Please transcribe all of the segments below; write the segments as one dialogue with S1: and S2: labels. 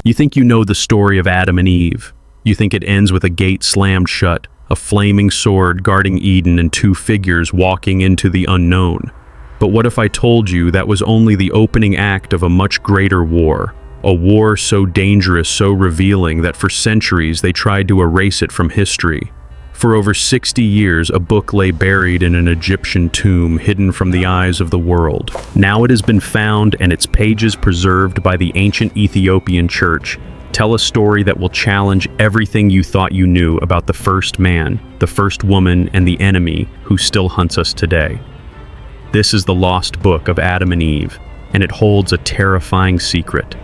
S1: You think you know the story of Adam and Eve. You think it ends with a gate slammed shut, a flaming sword guarding Eden, and two figures walking into the unknown. But what if I told you that was only the opening act of a much greater war? A war so dangerous, so revealing, that for centuries they tried to erase it from history. For over 60 years, a book lay buried in an Egyptian tomb, hidden from the eyes of the world. Now it has been found, and its pages preserved by the ancient Ethiopian church tell a story that will challenge everything you thought you knew about the first man, the first woman, and the enemy who still hunts us today. This is the lost book of Adam and Eve, and it holds a terrifying secret.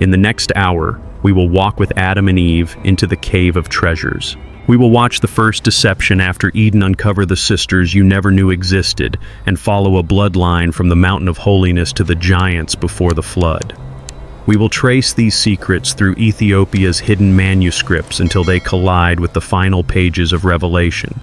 S1: In the next hour, we will walk with Adam and Eve into the Cave of Treasures. We will watch the first deception after Eden uncover the sisters you never knew existed, and follow a bloodline from the mountain of holiness to the giants before the flood. We will trace these secrets through Ethiopia's hidden manuscripts until they collide with the final pages of Revelation.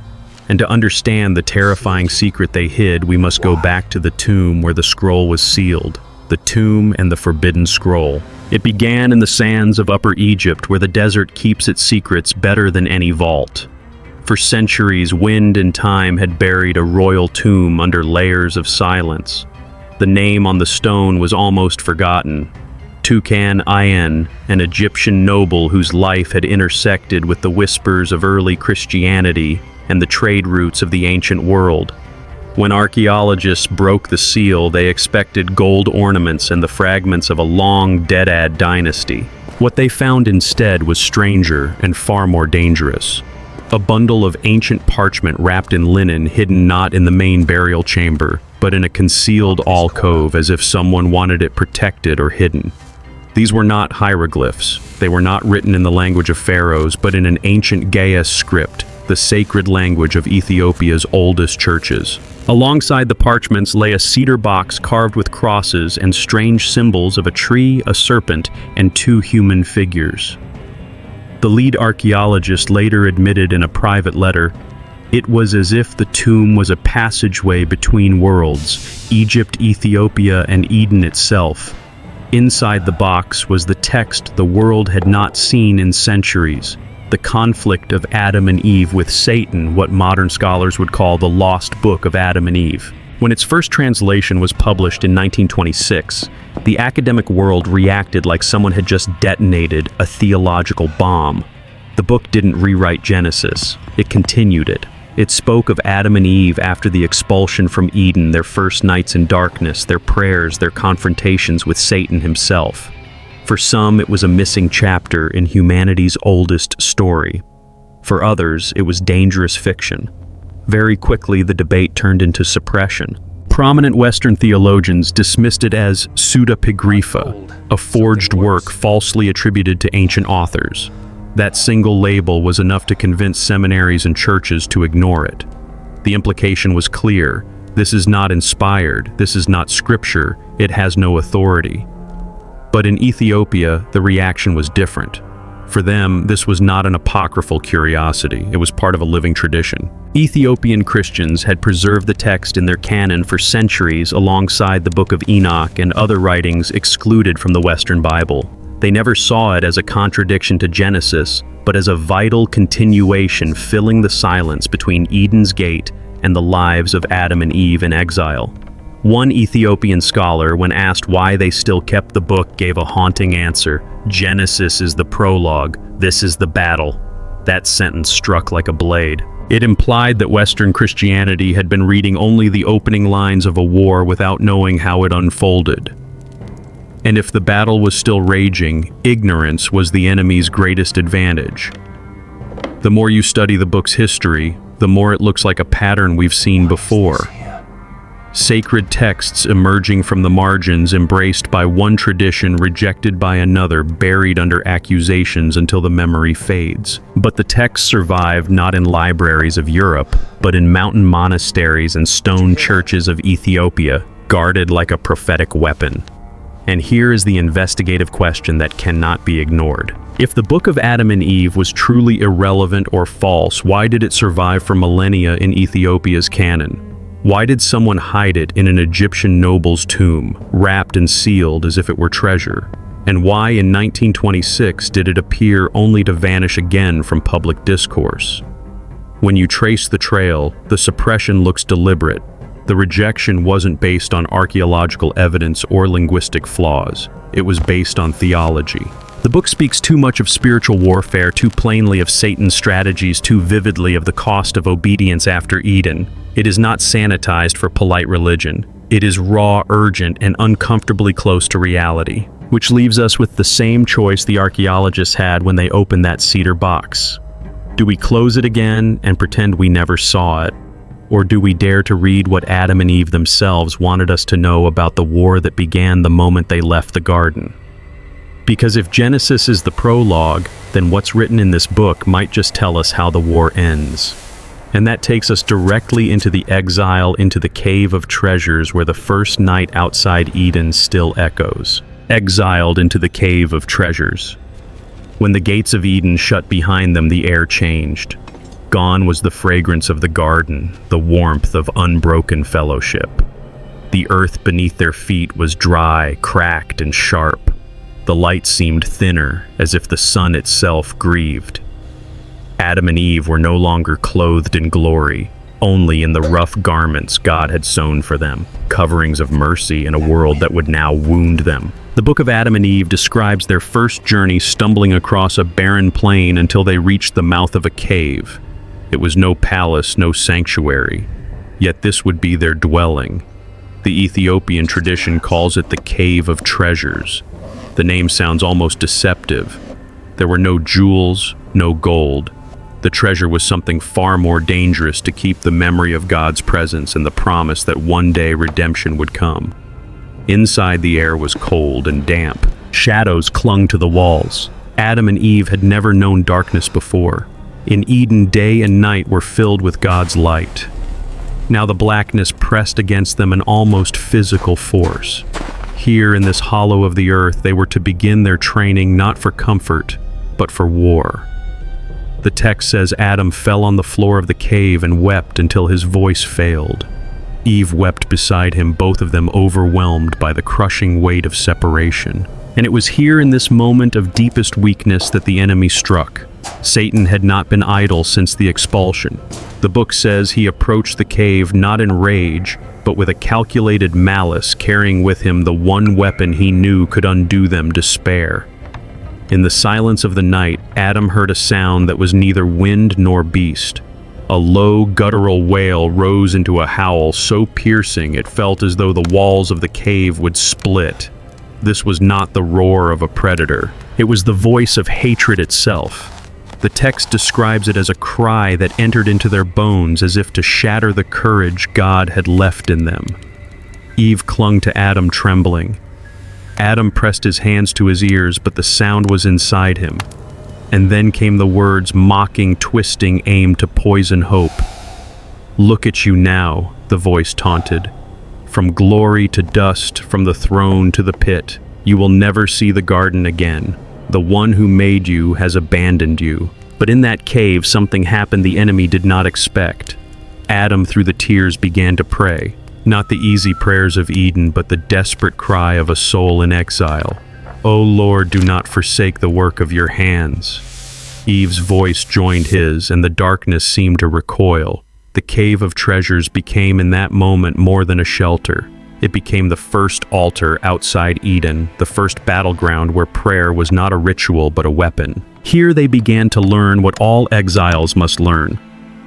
S1: And to understand the terrifying secret they hid, we must go back to the tomb where the scroll was sealed. The tomb and the forbidden scroll. It began in the sands of Upper Egypt, where the desert keeps its secrets better than any vault. For centuries, wind and time had buried a royal tomb under layers of silence. The name on the stone was almost forgotten. Tukan-Ayen, an Egyptian noble whose life had intersected with the whispers of early Christianity and the trade routes of the ancient world. When archaeologists broke the seal, they expected gold ornaments and the fragments of a long dead dynasty. What they found instead was stranger and far more dangerous. A bundle of ancient parchment wrapped in linen, hidden not in the main burial chamber, but in a concealed alcove, as if someone wanted it protected or hidden. These were not hieroglyphs. They were not written in the language of pharaohs, but in an ancient Ge'ez script, the sacred language of Ethiopia's oldest churches. Alongside the parchments lay a cedar box carved with crosses and strange symbols of a tree, a serpent, and two human figures. The lead archaeologist later admitted in a private letter, "It was as if the tomb was a passageway between worlds, Egypt, Ethiopia, and Eden itself. Inside the box was the text the world had not seen in centuries. The conflict of Adam and Eve with Satan, what modern scholars would call the lost book of Adam and Eve." When its first translation was published in 1926, the academic world reacted like someone had just detonated a theological bomb. The book didn't rewrite Genesis, it continued it. It spoke of Adam and Eve after the expulsion from Eden, their first nights in darkness, their prayers, their confrontations with Satan himself. For some, it was a missing chapter in humanity's oldest story. For others, it was dangerous fiction. Very quickly, the debate turned into suppression. Prominent Western theologians dismissed it as pseudepigrapha, a forged work falsely attributed to ancient authors. That single label was enough to convince seminaries and churches to ignore it. The implication was clear. This is not inspired, this is not scripture, it has no authority. But in Ethiopia, the reaction was different. For them, this was not an apocryphal curiosity, it was part of a living tradition. Ethiopian Christians had preserved the text in their canon for centuries alongside the Book of Enoch and other writings excluded from the Western Bible. They never saw it as a contradiction to Genesis, but as a vital continuation filling the silence between Eden's gate and the lives of Adam and Eve in exile. One Ethiopian scholar, when asked why they still kept the book, gave a haunting answer: "Genesis is the prologue, this is the battle." That sentence struck like a blade. It implied that Western Christianity had been reading only the opening lines of a war without knowing how it unfolded. And if the battle was still raging, ignorance was the enemy's greatest advantage. The more you study the book's history, the more it looks like a pattern we've seen before. Sacred texts emerging from the margins, embraced by one tradition, rejected by another, buried under accusations until the memory fades. But the texts survive not in libraries of Europe, but in mountain monasteries and stone churches of Ethiopia, guarded like a prophetic weapon. And here is the investigative question that cannot be ignored. If the Book of Adam and Eve was truly irrelevant or false, why did it survive for millennia in Ethiopia's canon? Why did someone hide it in an Egyptian noble's tomb, wrapped and sealed as if it were treasure? And why in 1926 did it appear only to vanish again from public discourse? When you trace the trail, the suppression looks deliberate. The rejection wasn't based on archaeological evidence or linguistic flaws. It was based on theology. The book speaks too much of spiritual warfare, too plainly of Satan's strategies, too vividly of the cost of obedience after Eden. It is not sanitized for polite religion. It is raw, urgent, and uncomfortably close to reality, which leaves us with the same choice the archaeologists had when they opened that cedar box. Do we close it again and pretend we never saw it? Or do we dare to read what Adam and Eve themselves wanted us to know about the war that began the moment they left the garden? Because if Genesis is the prologue, then what's written in this book might just tell us how the war ends. And that takes us directly into the exile, into the cave of treasures where the first night outside Eden still echoes. Exiled into the cave of treasures. When the gates of Eden shut behind them, the air changed. Gone was the fragrance of the garden, the warmth of unbroken fellowship. The earth beneath their feet was dry, cracked, and sharp. The light seemed thinner, as if the sun itself grieved. Adam and Eve were no longer clothed in glory, only in the rough garments God had sewn for them, coverings of mercy in a world that would now wound them. The book of Adam and Eve describes their first journey stumbling across a barren plain until they reached the mouth of a cave. It was no palace, no sanctuary, yet this would be their dwelling. The Ethiopian tradition calls it the Cave of Treasures. The name sounds almost deceptive. There were no jewels, no gold. The treasure was something far more dangerous to keep the memory of God's presence and the promise that one day redemption would come. Inside, the air was cold and damp. Shadows clung to the walls. Adam and Eve had never known darkness before. In Eden, day and night were filled with God's light. Now the blackness pressed against them an almost physical force. Here in this hollow of the earth, they were to begin their training not for comfort, but for war. The text says Adam fell on the floor of the cave and wept until his voice failed. Eve wept beside him, both of them overwhelmed by the crushing weight of separation. And it was here in this moment of deepest weakness that the enemy struck. Satan had not been idle since the expulsion. The book says he approached the cave not in rage, but with a calculated malice, carrying with him the one weapon he knew could undo them: despair. In the silence of the night, Adam heard a sound that was neither wind nor beast. A low, guttural wail rose into a howl so piercing it felt as though the walls of the cave would split. This was not the roar of a predator. It was the voice of hatred itself. The text describes it as a cry that entered into their bones as if to shatter the courage God had left in them. Eve clung to Adam, trembling. Adam pressed his hands to his ears, but the sound was inside him. And then came the words, mocking, twisting, aimed to poison hope. "Look at you now," the voice taunted. "From glory to dust, from the throne to the pit, you will never see the garden again. The one who made you has abandoned you." But in that cave, something happened the enemy did not expect. Adam, through the tears, began to pray. Not the easy prayers of Eden, but the desperate cry of a soul in exile. "O Lord, do not forsake the work of your hands." Eve's voice joined his, and the darkness seemed to recoil. The cave of treasures became in that moment more than a shelter. It became the first altar outside Eden, the first battleground where prayer was not a ritual but a weapon. Here they began to learn what all exiles must learn: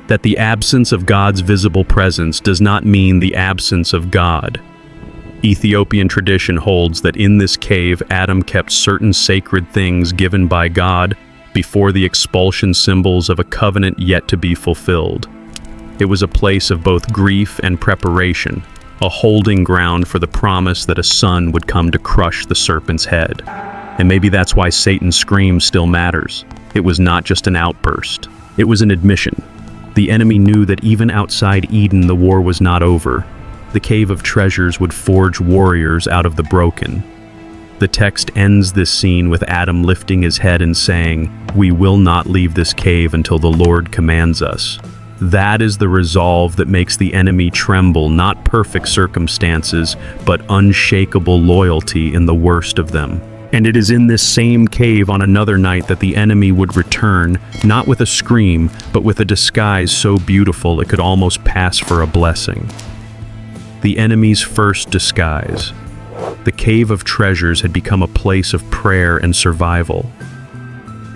S1: that the absence of God's visible presence does not mean the absence of God. Ethiopian tradition holds that in this cave, Adam kept certain sacred things given by God before the expulsion, symbols of a covenant yet to be fulfilled. It was a place of both grief and preparation, a holding ground for the promise that a son would come to crush the serpent's head. And maybe that's why Satan's scream still matters. It was not just an outburst. It was an admission. The enemy knew that even outside Eden, the war was not over. The cave of treasures would forge warriors out of the broken. The text ends this scene with Adam lifting his head and saying, "We will not leave this cave until the Lord commands us." That is the resolve that makes the enemy tremble, not perfect circumstances, but unshakable loyalty in the worst of them. And it is in this same cave on another night that the enemy would return, not with a scream, but with a disguise so beautiful it could almost pass for a blessing. The enemy's first disguise. The Cave of Treasures had become a place of prayer and survival.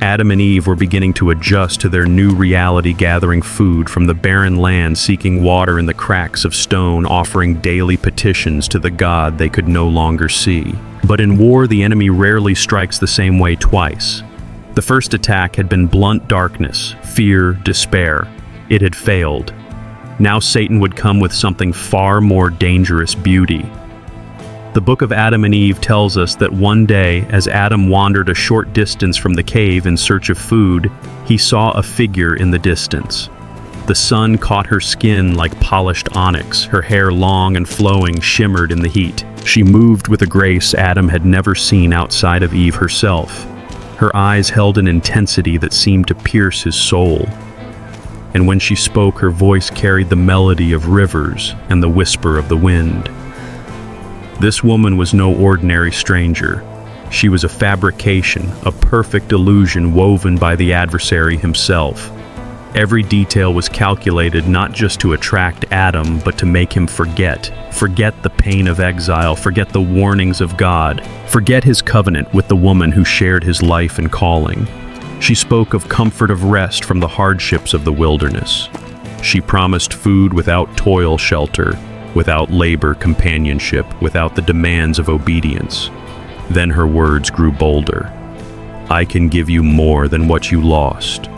S1: Adam and Eve were beginning to adjust to their new reality, gathering food from the barren land, seeking water in the cracks of stone, offering daily petitions to the God they could no longer see. But in war, the enemy rarely strikes the same way twice. The first attack had been blunt darkness, fear, despair. It had failed. Now Satan would come with something far more dangerous: beauty. The book of Adam and Eve tells us that one day, as Adam wandered a short distance from the cave in search of food, he saw a figure in the distance. The sun caught her skin like polished onyx. Her hair, long and flowing, shimmered in the heat. She moved with a grace Adam had never seen outside of Eve herself. Her eyes held an intensity that seemed to pierce his soul. And when she spoke, her voice carried the melody of rivers and the whisper of the wind. This woman was no ordinary stranger. She was a fabrication, a perfect illusion woven by the adversary himself. Every detail was calculated not just to attract Adam, but to make him forget the pain of exile, forget the warnings of God, forget his covenant with the woman who shared his life and calling. She spoke of comfort of rest from the hardships of the wilderness. She promised food without toil, shelter, without labor, companionship, without the demands of obedience. Then her words grew bolder. I can give you more than what you lost.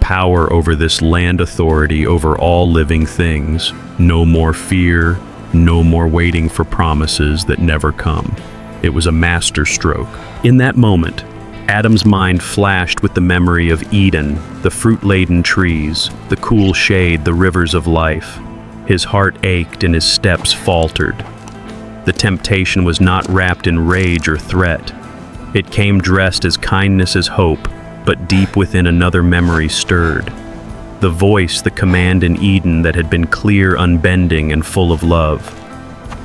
S1: Power over this land, authority over all living things. No more fear, no more waiting for promises that never come. It was a masterstroke. In that moment, Adam's mind flashed with the memory of Eden, the fruit-laden trees, the cool shade, the rivers of life. His heart ached and his steps faltered. The temptation was not wrapped in rage or threat. It came dressed as kindness, as hope, but deep within another memory stirred. The voice, the command in Eden that had been clear, unbending, and full of love.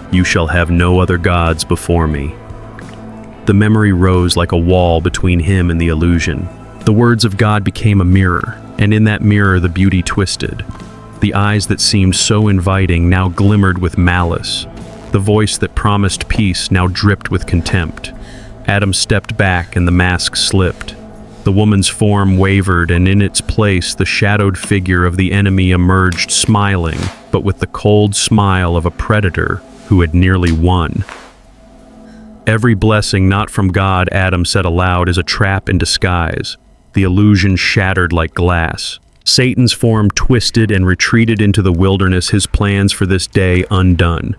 S1: You shall have no other gods before me. The memory rose like a wall between him and the illusion. The words of God became a mirror, and in that mirror the beauty twisted. The eyes that seemed so inviting now glimmered with malice. The voice that promised peace now dripped with contempt. Adam stepped back and the mask slipped. The woman's form wavered, and in its place the shadowed figure of the enemy emerged, smiling, but with the cold smile of a predator who had nearly won. Every blessing not from God, Adam said aloud, is a trap in disguise. The illusion shattered like glass. Satan's form twisted and retreated into the wilderness, his plans for this day undone.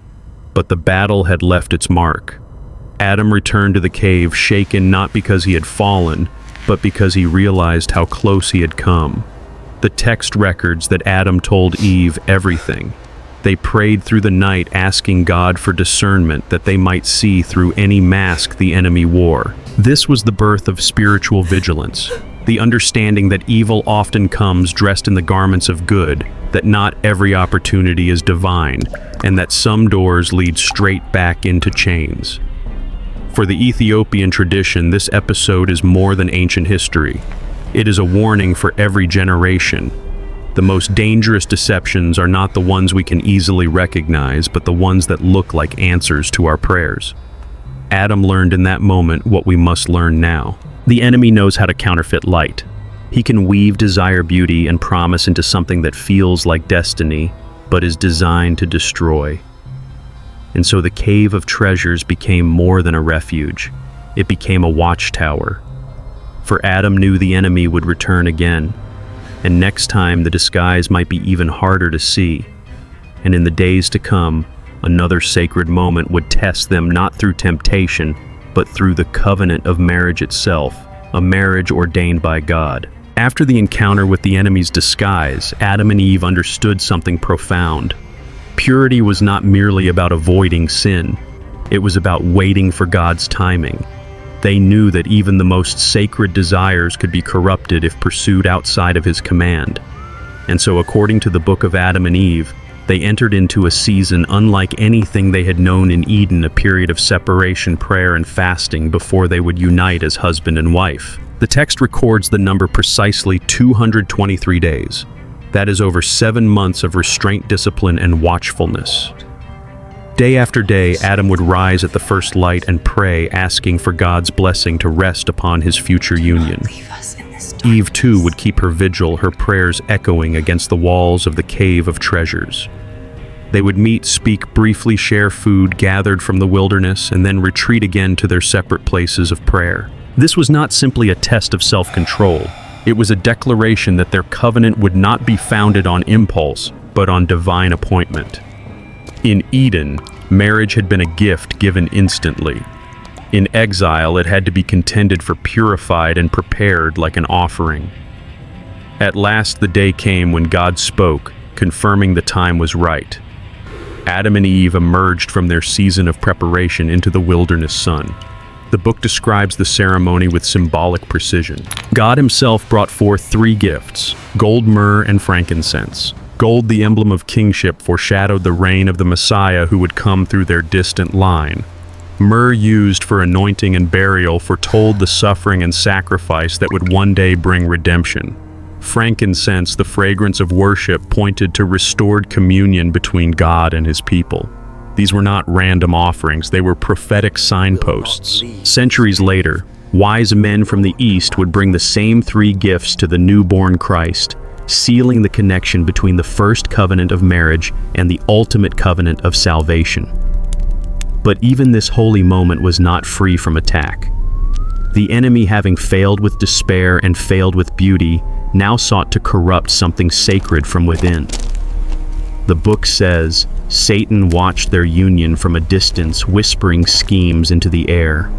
S1: But the battle had left its mark. Adam returned to the cave, shaken not because he had fallen, but because he realized how close he had come. The text records that Adam told Eve everything. They prayed through the night, asking God for discernment that they might see through any mask the enemy wore. This was the birth of spiritual vigilance. The understanding that evil often comes dressed in the garments of good, that not every opportunity is divine, and that some doors lead straight back into chains. For the Ethiopian tradition, this episode is more than ancient history. It is a warning for every generation. The most dangerous deceptions are not the ones we can easily recognize, but the ones that look like answers to our prayers. Adam learned in that moment what we must learn now. The enemy knows how to counterfeit light. He can weave desire, beauty, and promise into something that feels like destiny, but is designed to destroy. And so the Cave of Treasures became more than a refuge. It became a watchtower. For Adam knew the enemy would return again, and next time the disguise might be even harder to see. And in the days to come, another sacred moment would test them, not through temptation, but through the covenant of marriage itself, a marriage ordained by God. After the encounter with the enemy's disguise, Adam and Eve understood something profound. Purity was not merely about avoiding sin. It was about waiting for God's timing. They knew that even the most sacred desires could be corrupted if pursued outside of His command. And so, according to the book of Adam and Eve, They entered into a season unlike anything they had known in Eden, a period of separation, prayer, and fasting before they would unite as husband and wife. The text records the number precisely 223 days. That is over 7 months of restraint, discipline, and watchfulness. Day after day, Adam would rise at the first light and pray, asking for God's blessing to rest upon his future union. Eve, too, would keep her vigil, her prayers echoing against the walls of the cave of treasures. They would meet, speak briefly, share food gathered from the wilderness, and then retreat again to their separate places of prayer. This was not simply a test of self-control. It was a declaration that their covenant would not be founded on impulse, but on divine appointment. In Eden, marriage had been a gift given instantly. In exile, it had to be contended for, purified and prepared like an offering. At last the day came when God spoke, confirming the time was right. Adam and Eve emerged from their season of preparation into the wilderness sun. The book describes the ceremony with symbolic precision. God himself brought forth 3 gifts: gold, myrrh, and frankincense. Gold, the emblem of kingship, foreshadowed the reign of the Messiah who would come through their distant line. Myrrh, used for anointing and burial, foretold the suffering and sacrifice that would one day bring redemption. Frankincense, the fragrance of worship, pointed to restored communion between God and his people. These were not random offerings, they were prophetic signposts. Centuries later, wise men from the East would bring the same 3 gifts to the newborn Christ, sealing the connection between the first covenant of marriage and the ultimate covenant of salvation. But even this holy moment was not free from attack. The enemy, having failed with despair and failed with beauty, now sought to corrupt something sacred from within. The book says, Satan watched their union from a distance, whispering schemes into the air.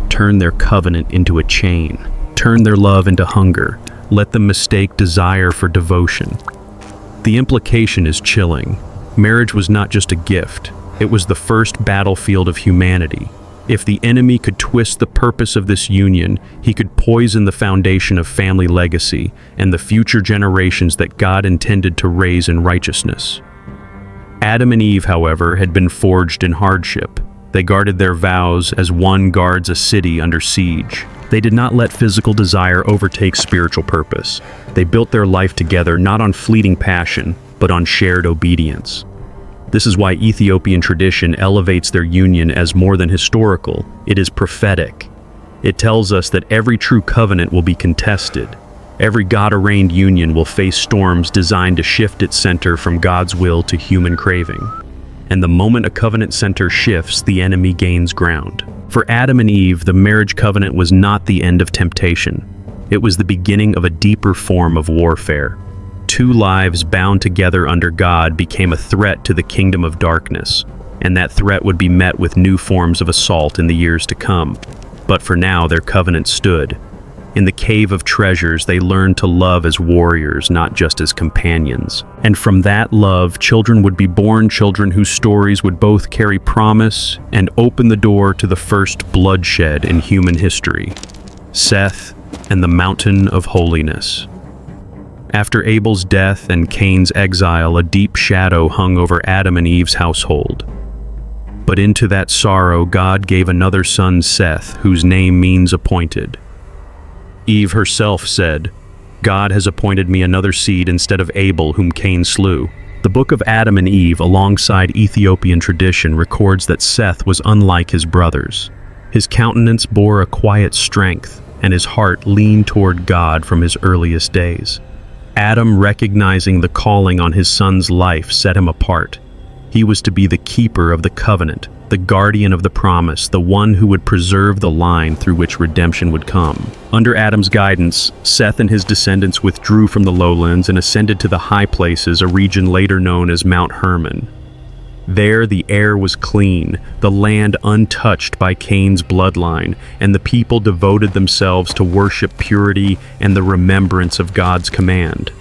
S1: Turn their covenant into a chain. Turn their love into hunger. Let them mistake desire for devotion. The implication is chilling. Marriage was not just a gift. It was the first battlefield of humanity. If the enemy could twist the purpose of this union, he could poison the foundation of family legacy and the future generations that God intended to raise in righteousness. Adam and Eve, however, had been forged in hardship. They guarded their vows as one guards a city under siege. They did not let physical desire overtake spiritual purpose. They built their life together not on fleeting passion, but on shared obedience. This is why Ethiopian tradition elevates their union as more than historical. It is prophetic. It tells us that every true covenant will be contested. Every God-ordained union will face storms designed to shift its center from God's will to human craving. And the moment a covenant center shifts, the enemy gains ground. For Adam and Eve, the marriage covenant was not the end of temptation. It was the beginning of a deeper form of warfare. 2 lives bound together under God became a threat to the kingdom of darkness, and that threat would be met with new forms of assault in the years to come. But for now, their covenant stood. In the cave of treasures, they learned to love as warriors, not just as companions. And from that love, children would be born, children whose stories would both carry promise and open the door to the first bloodshed in human history: Seth and the Mountain of Holiness. After Abel's death and Cain's exile, a deep shadow hung over Adam and Eve's household. But into that sorrow, God gave another son, Seth, whose name means appointed. Eve herself said, God has appointed me another seed instead of Abel, whom Cain slew. The book of Adam and Eve, alongside Ethiopian tradition, records that Seth was unlike his brothers. His countenance bore a quiet strength, and his heart leaned toward God from his earliest days. Adam, recognizing the calling on his son's life, set him apart. He was to be the keeper of the covenant, the guardian of the promise, the one who would preserve the line through which redemption would come. Under Adam's guidance, Seth and his descendants withdrew from the lowlands and ascended to the high places, a region later known as Mount Hermon. There the air was clean, the land untouched by Cain's bloodline, and the people devoted themselves to worship, purity, and the remembrance of God's command.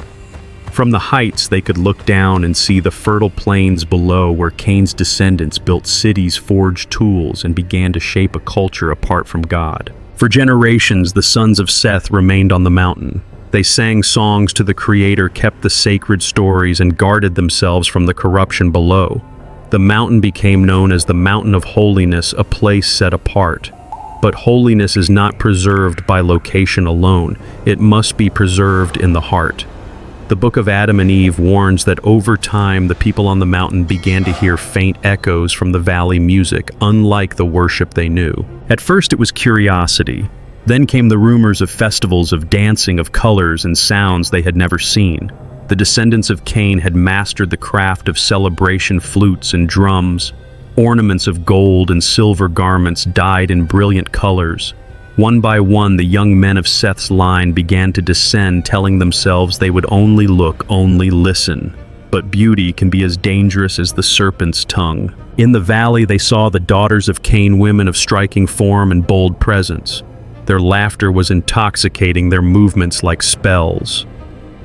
S1: From the heights they could look down and see the fertile plains below, where Cain's descendants built cities, forged tools, and began to shape a culture apart from God. For generations, the sons of Seth remained on the mountain. They sang songs to the Creator, kept the sacred stories, and guarded themselves from the corruption below. The mountain became known as the Mountain of Holiness, a place set apart. But holiness is not preserved by location alone. It must be preserved in the heart. The Book of Adam and Eve warns that over time the people on the mountain began to hear faint echoes from the valley music, unlike the worship they knew. At first it was curiosity. Then came the rumors of festivals, of dancing, of colors and sounds they had never seen. The descendants of Cain had mastered the craft of celebration, flutes and drums. Ornaments of gold and silver garments dyed in brilliant colors. One by one, the young men of Seth's line began to descend, telling themselves they would only look, only listen. But beauty can be as dangerous as the serpent's tongue. In the valley, they saw the daughters of Cain, women of striking form and bold presence. Their laughter was intoxicating, their movements like spells.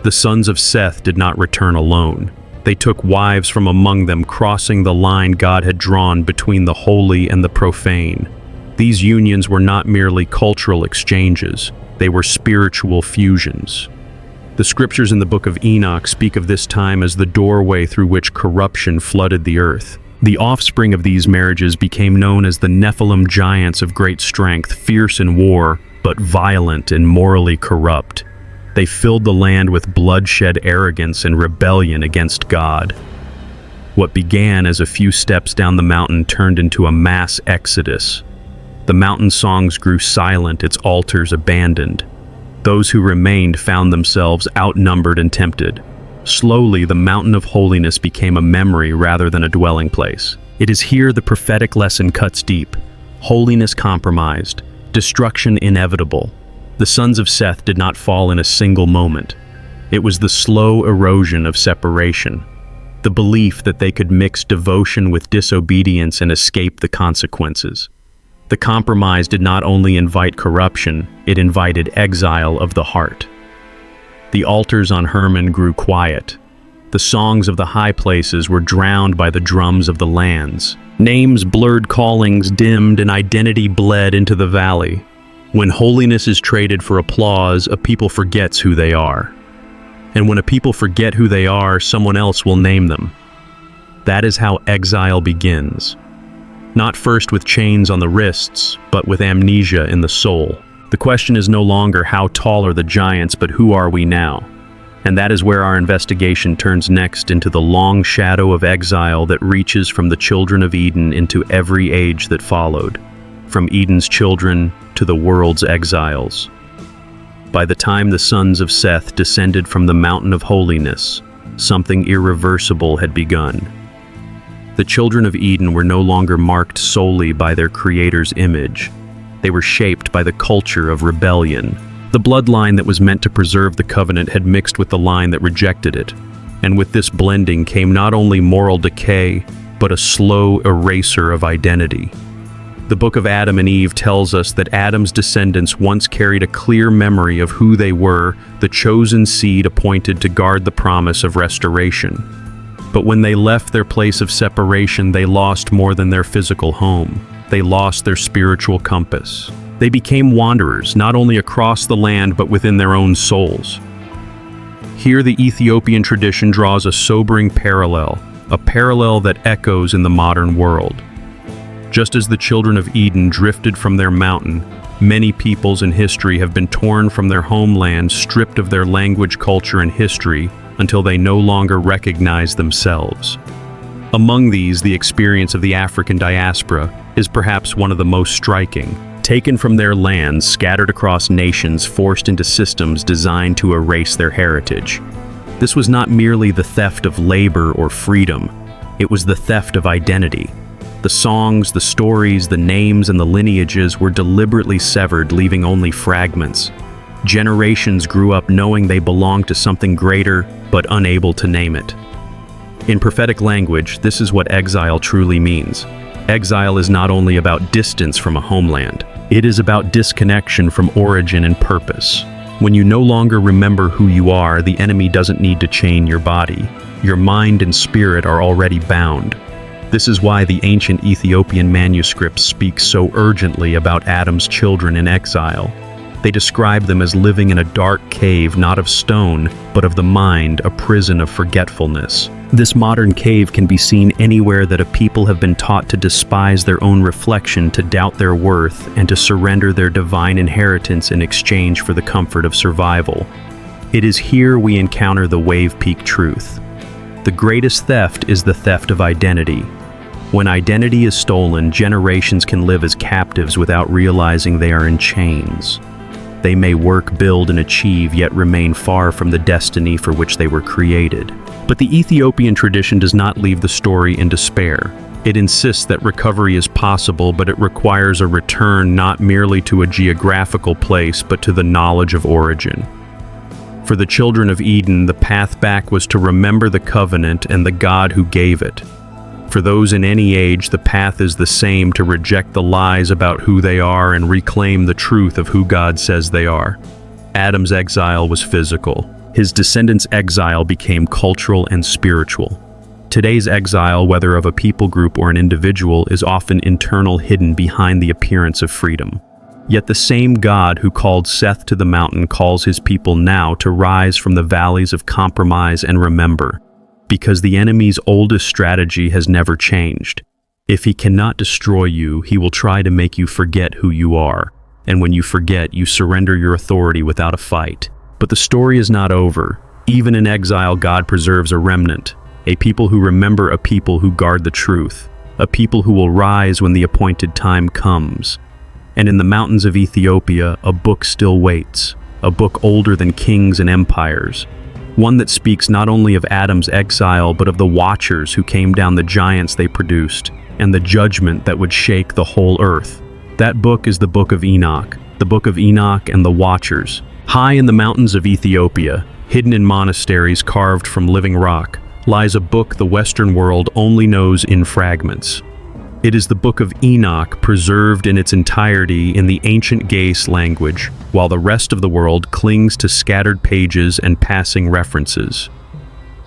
S1: The sons of Seth did not return alone. They took wives from among them, crossing the line God had drawn between the holy and the profane. These unions were not merely cultural exchanges, they were spiritual fusions. The scriptures in the book of Enoch speak of this time as the doorway through which corruption flooded the earth. The offspring of these marriages became known as the Nephilim, giants of great strength, fierce in war, but violent and morally corrupt. They filled the land with bloodshed, arrogance, and rebellion against God. What began as a few steps down the mountain turned into a mass exodus. The mountain songs grew silent, its altars abandoned. Those who remained found themselves outnumbered and tempted. Slowly, the mountain of holiness became a memory rather than a dwelling place. It is here the prophetic lesson cuts deep. Holiness compromised, destruction inevitable. The sons of Seth did not fall in a single moment. It was the slow erosion of separation, the belief that they could mix devotion with disobedience and escape the consequences. The compromise did not only invite corruption, it invited exile of the heart. The altars on Hermon grew quiet. The songs of the high places were drowned by the drums of the lands. Names blurred, callings dimmed, and identity bled into the valley. When holiness is traded for applause, a people forgets who they are. And when a people forget who they are, someone else will name them. That is how exile begins. Not first with chains on the wrists, but with amnesia in the soul. The question is no longer how tall are the giants, but who are we now? And that is where our investigation turns next, into the long shadow of exile that reaches from the children of Eden into every age that followed. From Eden's children to the world's exiles. By the time the sons of Seth descended from the mountain of holiness, something irreversible had begun. The children of Eden were no longer marked solely by their Creator's image. They were shaped by the culture of rebellion. The bloodline that was meant to preserve the covenant had mixed with the line that rejected it. And with this blending came not only moral decay, but a slow eraser of identity. The book of Adam and Eve tells us that Adam's descendants once carried a clear memory of who they were, the chosen seed appointed to guard the promise of restoration. But when they left their place of separation, they lost more than their physical home. They lost their spiritual compass. They became wanderers, not only across the land, but within their own souls. Here the Ethiopian tradition draws a sobering parallel, a parallel that echoes in the modern world. Just as the children of Eden drifted from their mountain, many peoples in history have been torn from their homeland, stripped of their language, culture, and history, until they no longer recognize themselves. Among these, the experience of the African diaspora is perhaps one of the most striking. Taken from their lands, scattered across nations, forced into systems designed to erase their heritage. This was not merely the theft of labor or freedom, it was the theft of identity. The songs, the stories, the names, and the lineages were deliberately severed, leaving only fragments. Generations grew up knowing they belonged to something greater, but unable to name it. In prophetic language, this is what exile truly means. Exile is not only about distance from a homeland, it is about disconnection from origin and purpose. When you no longer remember who you are, the enemy doesn't need to chain your body. Your mind and spirit are already bound. This is why the ancient Ethiopian manuscripts speak so urgently about Adam's children in exile. They describe them as living in a dark cave, not of stone, but of the mind, a prison of forgetfulness. This modern cave can be seen anywhere that a people have been taught to despise their own reflection, to doubt their worth, and to surrender their divine inheritance in exchange for the comfort of survival. It is here we encounter the wave peak truth. The greatest theft is the theft of identity. When identity is stolen, generations can live as captives without realizing they are in chains. They may work, build, and achieve, yet remain far from the destiny for which they were created. But the Ethiopian tradition does not leave the story in despair. It insists that recovery is possible, but it requires a return not merely to a geographical place, but to the knowledge of origin. For the children of Eden, the path back was to remember the covenant and the God who gave it. For those in any age, the path is the same: to reject the lies about who they are and reclaim the truth of who God says they are. Adam's exile was physical. His descendants' exile became cultural and spiritual. Today's exile, whether of a people group or an individual, is often internal, hidden behind the appearance of freedom. Yet the same God who called Seth to the mountain calls his people now to rise from the valleys of compromise and remember. Because the enemy's oldest strategy has never changed. If he cannot destroy you, he will try to make you forget who you are. And when you forget, you surrender your authority without a fight. But the story is not over. Even in exile, God preserves a remnant, a people who remember, a people who guard the truth, a people who will rise when the appointed time comes. And in the mountains of Ethiopia, a book still waits, a book older than kings and empires. One that speaks not only of Adam's exile, but of the watchers who came down, the giants they produced, and the judgment that would shake the whole earth. That book is the Book of Enoch, the Book of Enoch and the Watchers. High in the mountains of Ethiopia, hidden in monasteries carved from living rock, lies a book the Western world only knows in fragments. It is the Book of Enoch, preserved in its entirety in the ancient Ge'ez language, while the rest of the world clings to scattered pages and passing references.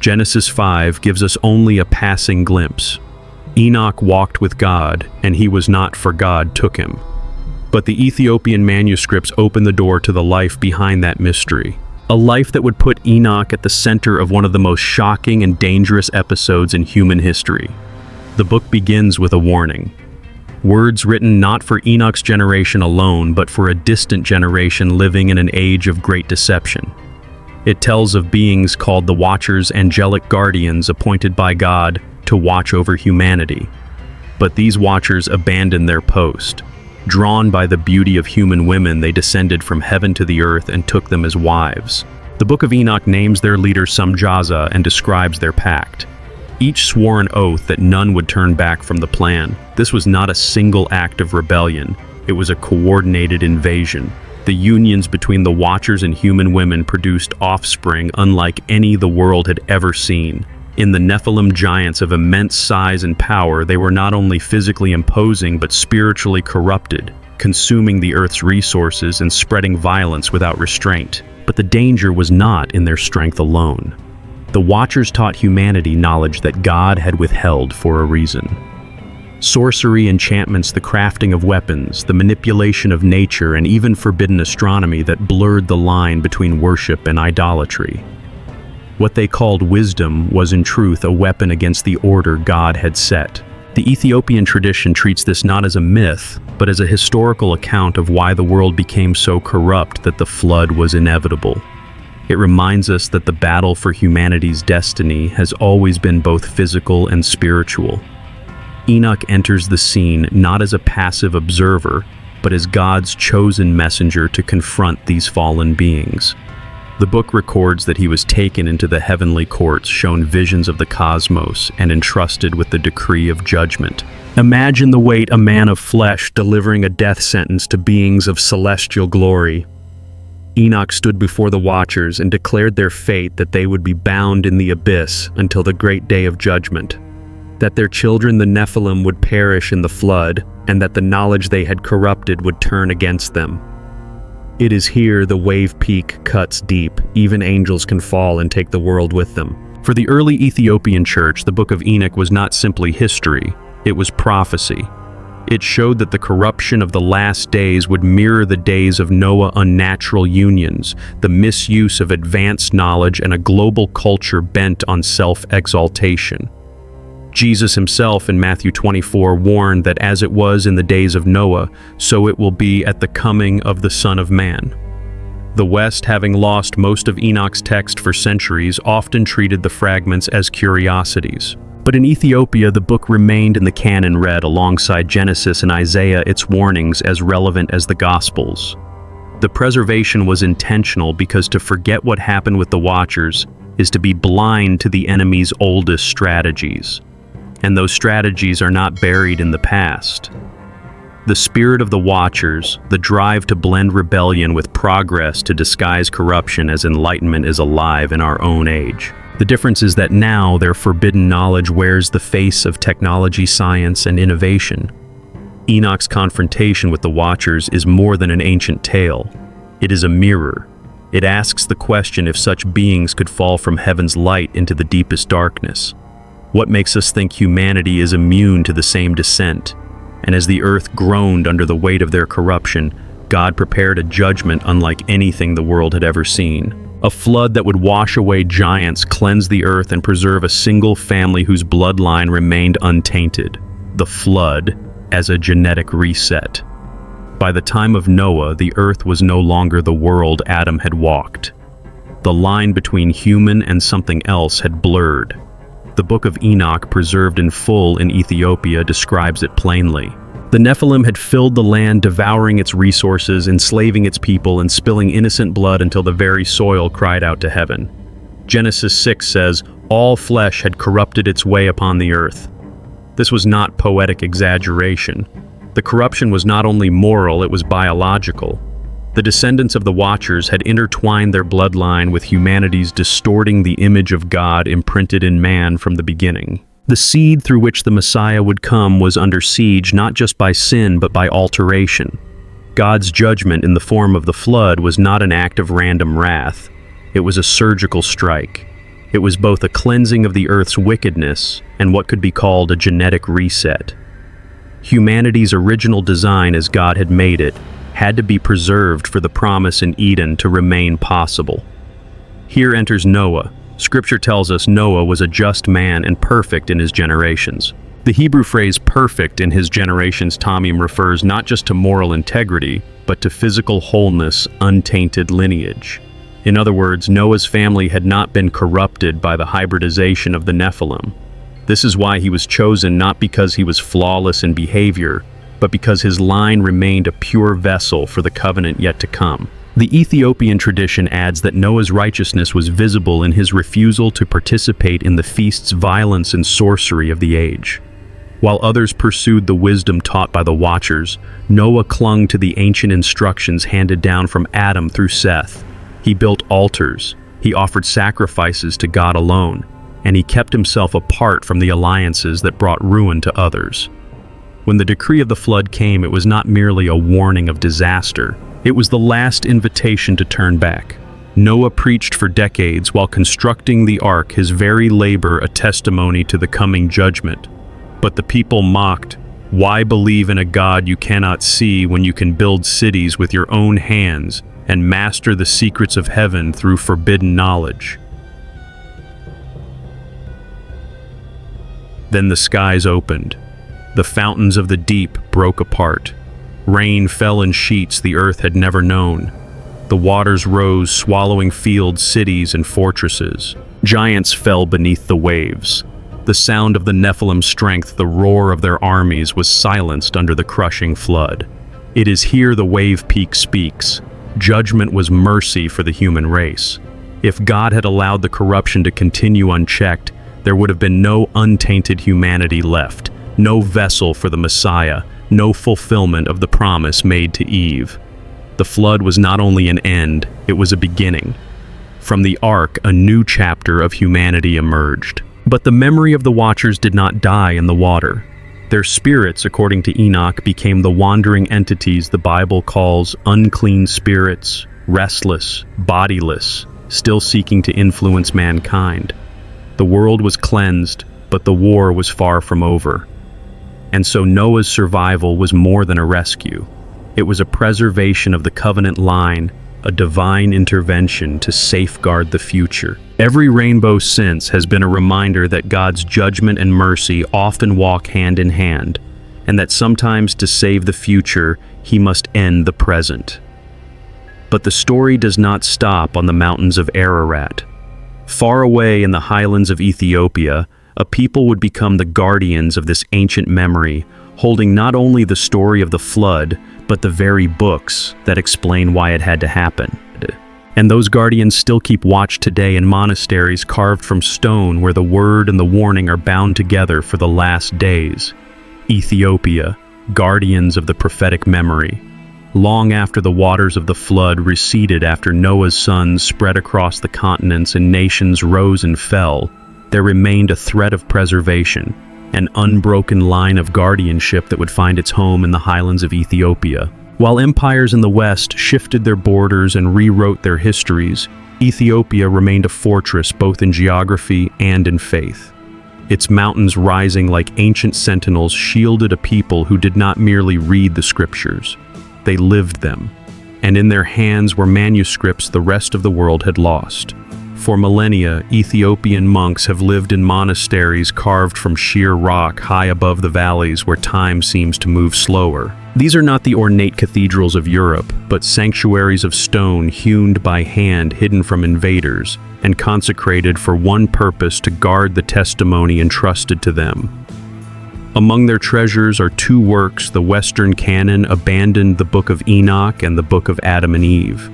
S1: Genesis 5 gives us only a passing glimpse. Enoch walked with God, and he was not, for God took him. But the Ethiopian manuscripts open the door to the life behind that mystery. A life that would put Enoch at the center of one of the most shocking and dangerous episodes in human history. The book begins with a warning. Words written not for Enoch's generation alone, but for a distant generation living in an age of great deception. It tells of beings called the Watchers, angelic guardians appointed by God to watch over humanity. But these Watchers abandoned their post. Drawn by the beauty of human women, they descended from heaven to the earth and took them as wives. The Book of Enoch names their leader Samjaza and describes their pact. Each swore an oath that none would turn back from the plan. This was not a single act of rebellion. It was a coordinated invasion. The unions between the Watchers and human women produced offspring unlike any the world had ever seen. In the Nephilim, giants of immense size and power, they were not only physically imposing but spiritually corrupted, consuming the earth's resources and spreading violence without restraint. But the danger was not in their strength alone. The Watchers taught humanity knowledge that God had withheld for a reason. Sorcery, enchantments, the crafting of weapons, the manipulation of nature, and even forbidden astronomy that blurred the line between worship and idolatry. What they called wisdom was in truth a weapon against the order God had set. The Ethiopian tradition treats this not as a myth, but as a historical account of why the world became so corrupt that the flood was inevitable. It reminds us that the battle for humanity's destiny has always been both physical and spiritual. Enoch enters the scene not as a passive observer, but as God's chosen messenger to confront these fallen beings. The book records that he was taken into the heavenly courts, shown visions of the cosmos, and entrusted with the decree of judgment. Imagine the weight: a man of flesh delivering a death sentence to beings of celestial glory. Enoch stood before the Watchers and declared their fate, that they would be bound in the abyss until the great day of judgment, that their children, the Nephilim, would perish in the flood, and that the knowledge they had corrupted would turn against them. It is here the wave peak cuts deep. Even angels can fall and take the world with them. For the early Ethiopian church, the Book of Enoch was not simply history, it was prophecy. It showed that the corruption of the last days would mirror the days of Noah's unnatural unions, the misuse of advanced knowledge, and a global culture bent on self-exaltation. Jesus himself in Matthew 24 warned that as it was in the days of Noah, so it will be at the coming of the Son of Man. The West, having lost most of Enoch's text for centuries, often treated the fragments as curiosities. But in Ethiopia, the book remained in the canon, read alongside Genesis and Isaiah, its warnings as relevant as the Gospels. The preservation was intentional because to forget what happened with the Watchers is to be blind to the enemy's oldest strategies. And those strategies are not buried in the past. The spirit of the Watchers, the drive to blend rebellion with progress to disguise corruption as enlightenment, is alive in our own age. The difference is that now their forbidden knowledge wears the face of technology, science, and innovation. Enoch's confrontation with the Watchers is more than an ancient tale. It is a mirror. It asks the question if such beings could fall from heaven's light into the deepest darkness. What makes us think humanity is immune to the same descent? And as the earth groaned under the weight of their corruption, God prepared a judgment unlike anything the world had ever seen. A flood that would wash away giants, cleanse the earth, and preserve a single family whose bloodline remained untainted. The flood as a genetic reset. By the time of Noah, the earth was no longer the world Adam had walked. The line between human and something else had blurred. The Book of Enoch, preserved in full in Ethiopia, describes it plainly. The Nephilim had filled the land, devouring its resources, enslaving its people, and spilling innocent blood until the very soil cried out to heaven. Genesis 6 says, "All flesh had corrupted its way upon the earth." This was not poetic exaggeration. The corruption was not only moral, it was biological. The descendants of the Watchers had intertwined their bloodline with humanity's, distorting the image of God imprinted in man from the beginning. The seed through which the Messiah would come was under siege not just by sin but by alteration. God's judgment in the form of the flood was not an act of random wrath. It was a surgical strike. It was both a cleansing of the earth's wickedness and what could be called a genetic reset. Humanity's original design as God had made it had to be preserved for the promise in Eden to remain possible. Here enters Noah. Scripture tells us Noah was a just man and perfect in his generations. The Hebrew phrase perfect in his generations, Tamim, refers not just to moral integrity, but to physical wholeness, untainted lineage. In other words, Noah's family had not been corrupted by the hybridization of the Nephilim. This is why he was chosen, not because he was flawless in behavior, but because his line remained a pure vessel for the covenant yet to come. The Ethiopian tradition adds that Noah's righteousness was visible in his refusal to participate in the feast's violence and sorcery of the age. While others pursued the wisdom taught by the Watchers, Noah clung to the ancient instructions handed down from Adam through Seth. He built altars, he offered sacrifices to God alone, and he kept himself apart from the alliances that brought ruin to others. When the decree of the flood came, it was not merely a warning of disaster. It was the last invitation to turn back. Noah preached for decades while constructing the ark, his very labor a testimony to the coming judgment. But the people mocked, "Why believe in a God you cannot see when you can build cities with your own hands and master the secrets of heaven through forbidden knowledge?" Then the skies opened. The fountains of the deep broke apart. Rain fell in sheets the earth had never known. The waters rose, swallowing fields, cities, and fortresses. Giants fell beneath the waves. The sound of the Nephilim's strength, the roar of their armies, was silenced under the crushing flood. It is here the wave peak speaks. Judgment was mercy for the human race. If God had allowed the corruption to continue unchecked, there would have been no untainted humanity left, no vessel for the Messiah, no fulfillment of the promise made to Eve. The flood was not only an end, it was a beginning. From the ark, a new chapter of humanity emerged. But the memory of the Watchers did not die in the water. Their spirits, according to Enoch, became the wandering entities the Bible calls unclean spirits, restless, bodiless, still seeking to influence mankind. The world was cleansed, but the war was far from over. And so Noah's survival was more than a rescue. It was a preservation of the covenant line, a divine intervention to safeguard the future. Every rainbow since has been a reminder that God's judgment and mercy often walk hand in hand, and that sometimes to save the future, He must end the present. But the story does not stop on the mountains of Ararat. Far away in the highlands of Ethiopia, a people would become the guardians of this ancient memory, holding not only the story of the flood, but the very books that explain why it had to happen. And those guardians still keep watch today in monasteries carved from stone where the word and the warning are bound together for the last days. Ethiopia, guardians of the prophetic memory. Long after the waters of the flood receded, after Noah's sons spread across the continents and nations rose and fell, there remained a thread of preservation, an unbroken line of guardianship that would find its home in the highlands of Ethiopia. While empires in the West shifted their borders and rewrote their histories, Ethiopia remained a fortress both in geography and in faith. Its mountains rising like ancient sentinels shielded a people who did not merely read the scriptures. They lived them, and in their hands were manuscripts the rest of the world had lost. For millennia, Ethiopian monks have lived in monasteries carved from sheer rock high above the valleys where time seems to move slower. These are not the ornate cathedrals of Europe, but sanctuaries of stone hewn by hand, hidden from invaders, and consecrated for one purpose: to guard the testimony entrusted to them. Among their treasures are two works. The Western canon abandoned the Book of Enoch and the Book of Adam and Eve.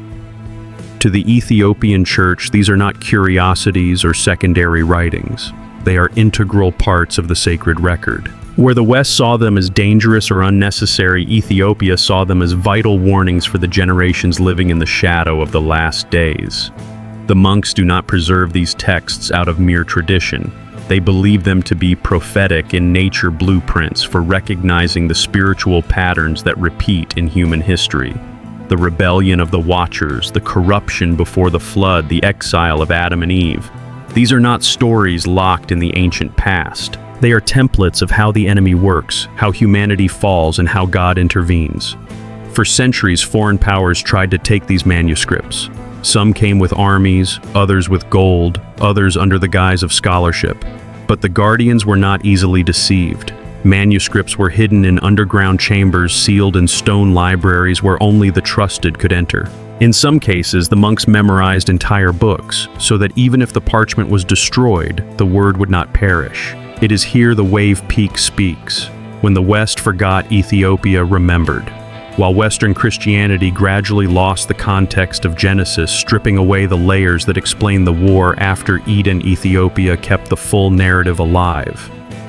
S1: To the Ethiopian church, these are not curiosities or secondary writings. They are integral parts of the sacred record. Where the West saw them as dangerous or unnecessary, Ethiopia saw them as vital warnings for the generations living in the shadow of the last days. The monks do not preserve these texts out of mere tradition. They believe them to be prophetic in nature, blueprints for recognizing the spiritual patterns that repeat in human history. The rebellion of the Watchers, the corruption before the flood, the exile of Adam and Eve. These are not stories locked in the ancient past. They are templates of how the enemy works, how humanity falls, and how God intervenes. For centuries, foreign powers tried to take these manuscripts. Some came with armies, others with gold, others under the guise of scholarship. But the guardians were not easily deceived. Manuscripts were hidden in underground chambers, sealed in stone libraries where only the trusted could enter. In some cases, the monks memorized entire books, so that even if the parchment was destroyed, the word would not perish. It is here the wave peak speaks. When the West forgot, Ethiopia remembered. While Western Christianity gradually lost the context of Genesis, stripping away the layers that explain the war after Eden, Ethiopia kept the full narrative alive.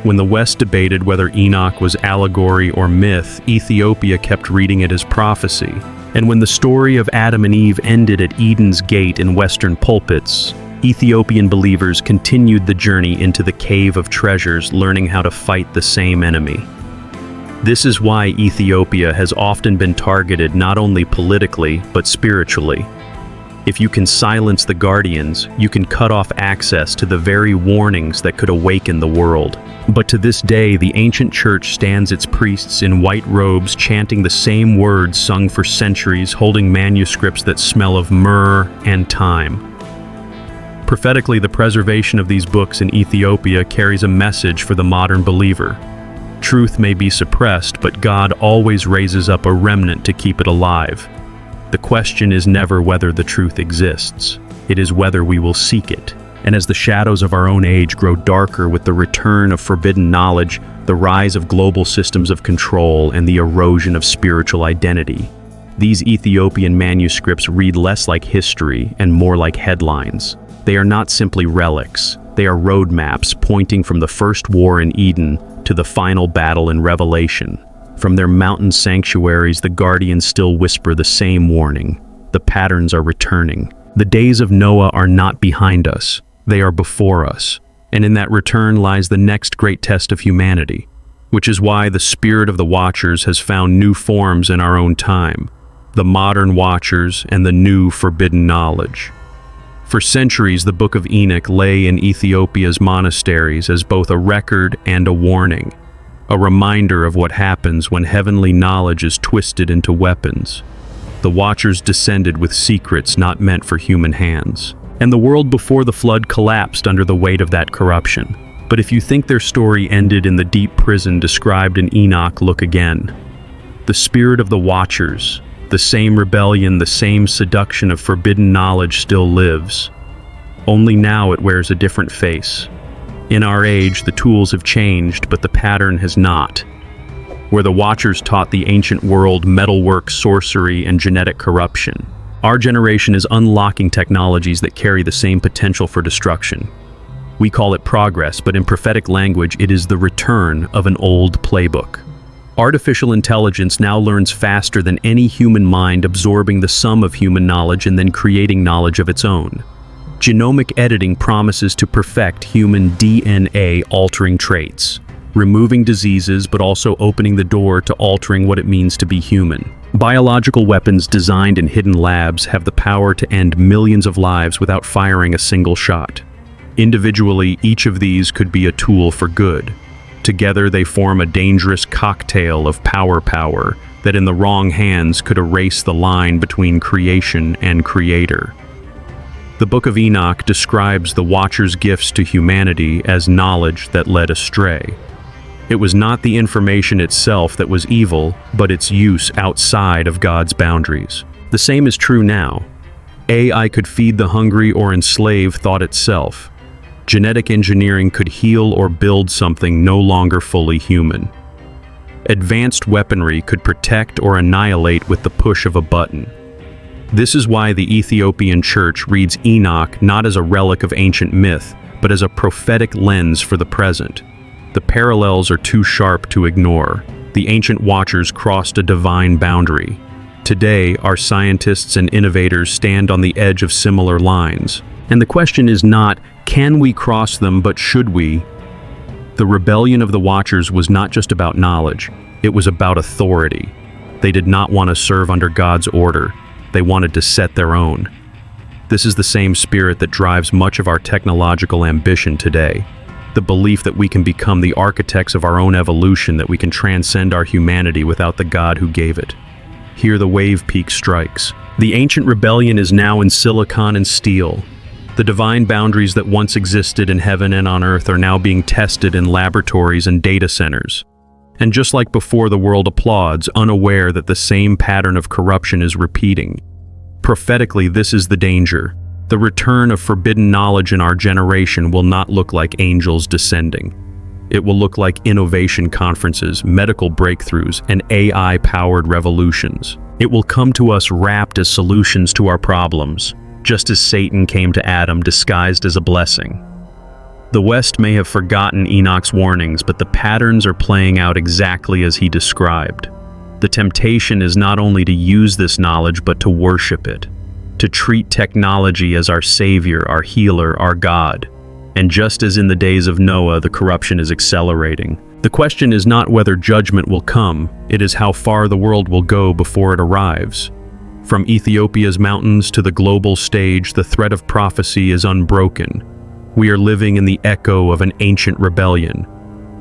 S1: When the West debated whether Enoch was allegory or myth, Ethiopia kept reading it as prophecy. And when the story of Adam and Eve ended at Eden's gate in Western pulpits, Ethiopian believers continued the journey into the cave of treasures, learning how to fight the same enemy. This is why Ethiopia has often been targeted not only politically, but spiritually. If you can silence the guardians, you can cut off access to the very warnings that could awaken the world. But to this day, the ancient church stands its priests in white robes, chanting the same words sung for centuries, holding manuscripts that smell of myrrh and thyme. Prophetically, the preservation of these books in Ethiopia carries a message for the modern believer. Truth may be suppressed, but God always raises up a remnant to keep it alive. The question is never whether the truth exists. It is whether we will seek it. And as the shadows of our own age grow darker with the return of forbidden knowledge, the rise of global systems of control, and the erosion of spiritual identity, these Ethiopian manuscripts read less like history and more like headlines. They are not simply relics. They are roadmaps pointing from the first war in Eden to the final battle in Revelation. From their mountain sanctuaries, the guardians still whisper the same warning. The patterns are returning. The days of Noah are not behind us. They are before us. And in that return lies the next great test of humanity, which is why the spirit of the Watchers has found new forms in our own time. The modern Watchers and the new forbidden knowledge. For centuries, the Book of Enoch lay in Ethiopia's monasteries as both a record and a warning. a reminder of what happens when heavenly knowledge is twisted into weapons. The Watchers descended with secrets not meant for human hands, and the world before the flood collapsed under the weight of that corruption. But if you think their story ended in the deep prison described in Enoch, look again. The spirit of the Watchers, the same rebellion, the same seduction of forbidden knowledge still lives. Only now it wears a different face. In our age, the tools have changed, but the pattern has not. Where the Watchers taught the ancient world metalwork, sorcery, and genetic corruption, our generation is unlocking technologies that carry the same potential for destruction. We call it progress, but in prophetic language, it is the return of an old playbook. Artificial intelligence now learns faster than any human mind, absorbing the sum of human knowledge and then creating knowledge of its own. Genomic editing promises to perfect human DNA-altering traits, removing diseases but also opening the door to altering what it means to be human. Biological weapons designed in hidden labs have the power to end millions of lives without firing a single shot. Individually, each of these could be a tool for good. Together, they form a dangerous cocktail of power that in the wrong hands could erase the line between creation and creator. The Book of Enoch describes the Watchers' gifts to humanity as knowledge that led astray. It was not the information itself that was evil, but its use outside of God's boundaries. The same is true now. AI could feed the hungry or enslave thought itself. Genetic engineering could heal or build something no longer fully human. Advanced weaponry could protect or annihilate with the push of a button. This is why the Ethiopian church reads Enoch not as a relic of ancient myth, but as a prophetic lens for the present. The parallels are too sharp to ignore. The ancient Watchers crossed a divine boundary. Today, our scientists and innovators stand on the edge of similar lines. And the question is not, can we cross them, but should we? The rebellion of the Watchers was not just about knowledge, it was about authority. They did not want to serve under God's order. They wanted to set their own. This is the same spirit that drives much of our technological ambition today. The belief that we can become the architects of our own evolution, that we can transcend our humanity without the God who gave it. Here the wave peak strikes. The ancient rebellion is now in silicon and steel. The divine boundaries that once existed in heaven and on earth are now being tested in laboratories and data centers. And just like before, the world applauds, unaware that the same pattern of corruption is repeating. Prophetically, this is the danger. The return of forbidden knowledge in our generation will not look like angels descending. It will look like innovation conferences, medical breakthroughs, and AI-powered revolutions. It will come to us wrapped as solutions to our problems, just as Satan came to Adam disguised as a blessing. The West may have forgotten Enoch's warnings, but the patterns are playing out exactly as he described. The temptation is not only to use this knowledge, but to worship it, to treat technology as our savior, our healer, our God. And just as in the days of Noah, the corruption is accelerating. The question is not whether judgment will come, it is how far the world will go before it arrives. From Ethiopia's mountains to the global stage, the thread of prophecy is unbroken. We are living in the echo of an ancient rebellion.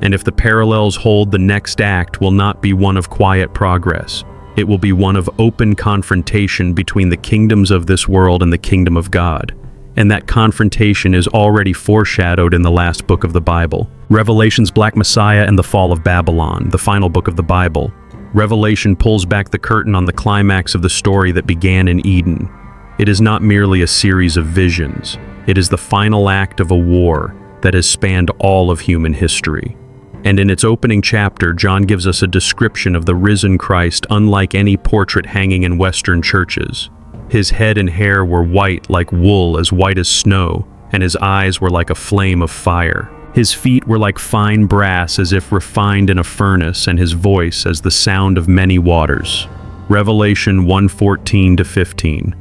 S1: And if the parallels hold, the next act will not be one of quiet progress. It will be one of open confrontation between the kingdoms of this world and the kingdom of God. And that confrontation is already foreshadowed in the last book of the Bible. Revelation's Black Messiah and the Fall of Babylon, the final book of the Bible. Revelation pulls back the curtain on the climax of the story that began in Eden. It is not merely a series of visions. It is the final act of a war that has spanned all of human history. And in its opening chapter, John gives us a description of the risen Christ unlike any portrait hanging in Western churches. His head and hair were white like wool, as white as snow, and his eyes were like a flame of fire. His feet were like fine brass, as if refined in a furnace, and his voice as the sound of many waters. Revelation 1:14-15.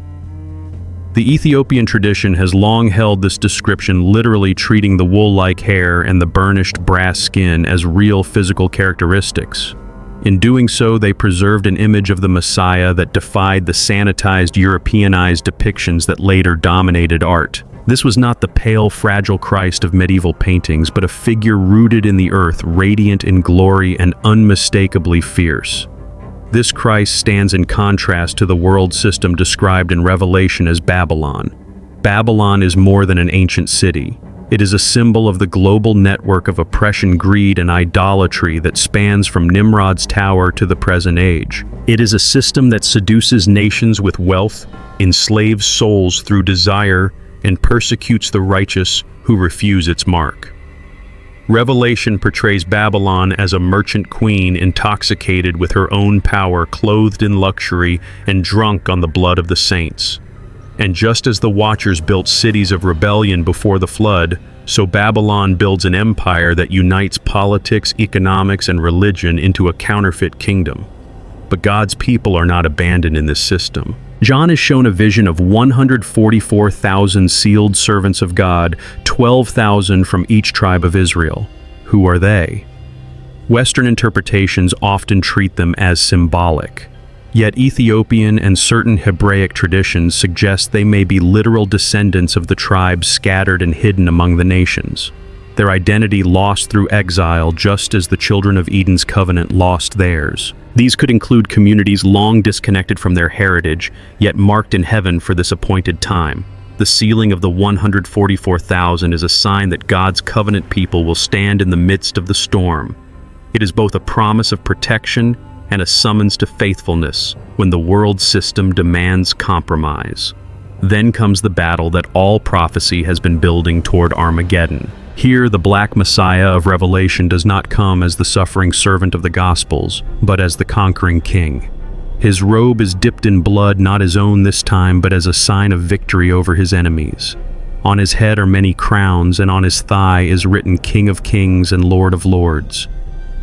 S1: The Ethiopian tradition has long held this description, literally treating the wool-like hair and the burnished brass skin as real physical characteristics. In doing so, they preserved an image of the Messiah that defied the sanitized, Europeanized depictions that later dominated art. This was not the pale, fragile Christ of medieval paintings, but a figure rooted in the earth, radiant in glory and unmistakably fierce. This Christ stands in contrast to the world system described in Revelation as Babylon. Babylon is more than an ancient city. It is a symbol of the global network of oppression, greed, and idolatry that spans from Nimrod's tower to the present age. It is a system that seduces nations with wealth, enslaves souls through desire, and persecutes the righteous who refuse its mark. Revelation portrays Babylon as a merchant queen intoxicated with her own power, clothed in luxury, and drunk on the blood of the saints. And just as the Watchers built cities of rebellion before the flood, so Babylon builds an empire that unites politics, economics, and religion into a counterfeit kingdom. But God's people are not abandoned in this system. John is shown a vision of 144,000 sealed servants of God, 12,000 from each tribe of Israel. Who are they? Western interpretations often treat them as symbolic. Yet Ethiopian and certain Hebraic traditions suggest they may be literal descendants of the tribes scattered and hidden among the nations, their identity lost through exile just as the children of Eden's covenant lost theirs. These could include communities long disconnected from their heritage, yet marked in heaven for this appointed time. The sealing of the 144,000 is a sign that God's covenant people will stand in the midst of the storm. It is both a promise of protection and a summons to faithfulness when the world system demands compromise. Then comes the battle that all prophecy has been building toward Armageddon. Here, the Black Messiah of Revelation does not come as the suffering servant of the Gospels, but as the conquering king. His robe is dipped in blood, not his own this time, but as a sign of victory over his enemies. On his head are many crowns, and on his thigh is written King of Kings and Lord of Lords.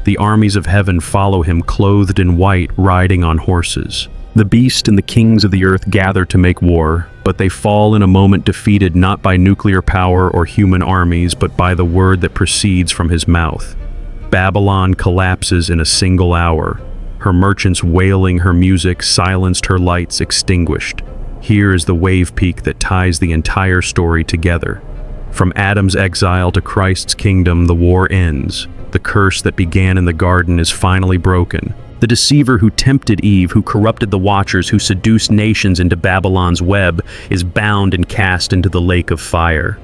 S1: The armies of heaven follow him, clothed in white, riding on horses. The beast and the kings of the earth gather to make war, but they fall in a moment, defeated not by nuclear power or human armies, but by the word that proceeds from his mouth. Babylon collapses in a single hour. Her merchants wailing her music silenced, her lights extinguished. Here is the wave peak that ties the entire story together. From Adam's exile to Christ's kingdom, the war ends. The curse that began in the garden is finally broken. The deceiver who tempted Eve, who corrupted the Watchers, who seduced nations into Babylon's web, is bound and cast into the lake of fire.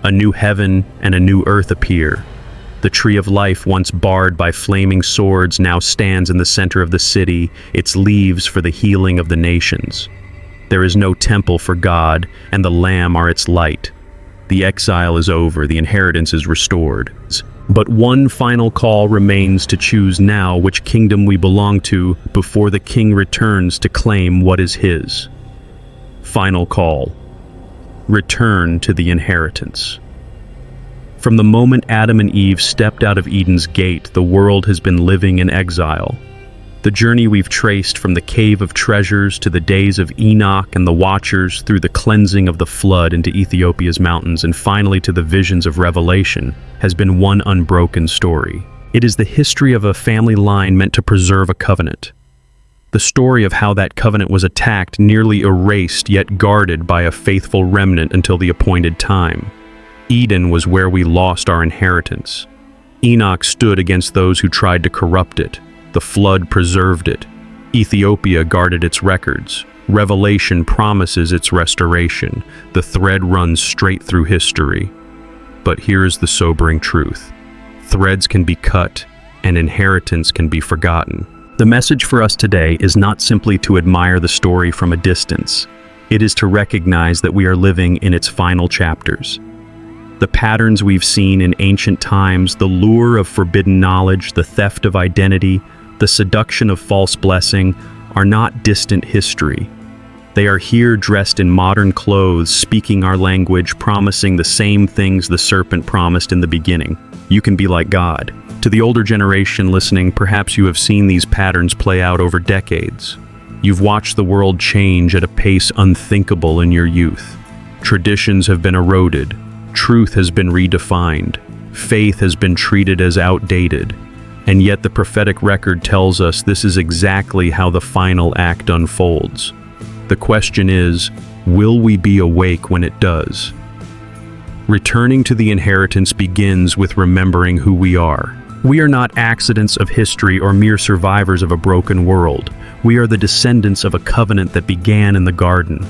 S1: A new heaven and a new earth appear. The tree of life, once barred by flaming swords, now stands in the center of the city, its leaves for the healing of the nations. There is no temple for God, and the Lamb are its light. The exile is over, the inheritance is restored. But one final call remains to choose now which kingdom we belong to before the king returns to claim what is his. Final call. Return to the inheritance. From the moment Adam and Eve stepped out of Eden's gate, the world has been living in exile. The journey we've traced from the cave of treasures to the days of Enoch and the Watchers, through the cleansing of the flood into Ethiopia's mountains, and finally to the visions of Revelation, has been one unbroken story. It is the history of a family line meant to preserve a covenant. The story of how that covenant was attacked, nearly erased, yet guarded by a faithful remnant until the appointed time. Eden was where we lost our inheritance. Enoch stood against those who tried to corrupt it. The flood preserved it. Ethiopia guarded its records. Revelation promises its restoration. The thread runs straight through history. But here is the sobering truth. Threads can be cut, and inheritance can be forgotten. The message for us today is not simply to admire the story from a distance. It is to recognize that we are living in its final chapters. The patterns we've seen in ancient times, the lure of forbidden knowledge, the theft of identity, the seduction of false blessing, are not distant history. They are here dressed in modern clothes, speaking our language, promising the same things the serpent promised in the beginning. You can be like God. To the older generation listening, perhaps you have seen these patterns play out over decades. You've watched the world change at a pace unthinkable in your youth. Traditions have been eroded. Truth has been redefined. Faith has been treated as outdated. And yet the prophetic record tells us this is exactly how the final act unfolds. The question is, will we be awake when it does? Returning to the inheritance begins with remembering who we are. We are not accidents of history or mere survivors of a broken world. We are the descendants of a covenant that began in the garden.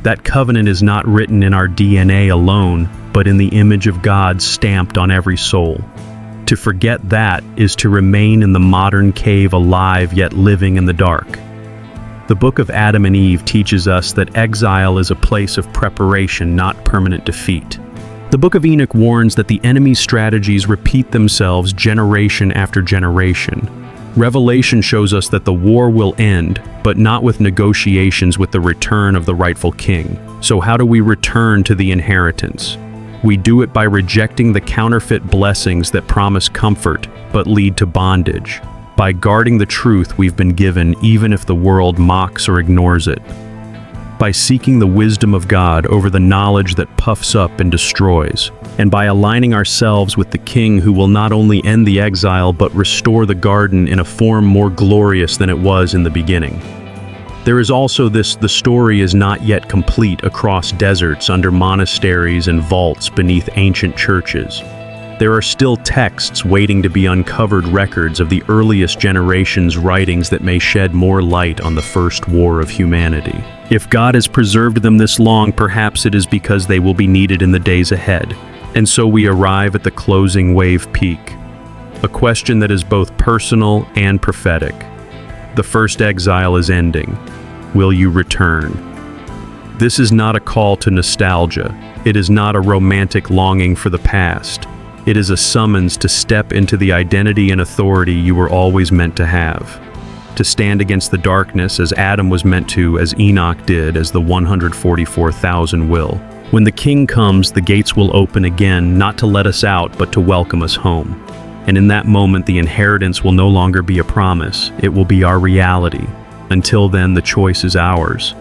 S1: That covenant is not written in our DNA alone, but in the image of God stamped on every soul. To forget that is to remain in the modern cave alive yet living in the dark. The book of Adam and Eve teaches us that exile is a place of preparation, not permanent defeat. The book of Enoch warns that the enemy's strategies repeat themselves generation after generation. Revelation shows us that the war will end, but not with negotiations with the return of the rightful king. So how do we return to the inheritance? We do it by rejecting the counterfeit blessings that promise comfort but lead to bondage, by guarding the truth we've been given even if the world mocks or ignores it, by seeking the wisdom of God over the knowledge that puffs up and destroys, and by aligning ourselves with the King who will not only end the exile but restore the garden in a form more glorious than it was in the beginning. There is also the story is not yet complete across deserts, under monasteries and vaults beneath ancient churches. There are still texts waiting to be uncovered, records of the earliest generations' writings that may shed more light on the first war of humanity. If God has preserved them this long, perhaps it is because they will be needed in the days ahead. And so we arrive at the closing wave peak, a question that is both personal and prophetic. The first exile is ending. Will you return? This is not a call to nostalgia. It is not a romantic longing for the past. It is a summons to step into the identity and authority you were always meant to have. To stand against the darkness as Adam was meant to, as Enoch did, as the 144,000 will. When the King comes, the gates will open again, not to let us out, but to welcome us home. And in that moment, the inheritance will no longer be a promise. It will be our reality. Until then, the choice is ours.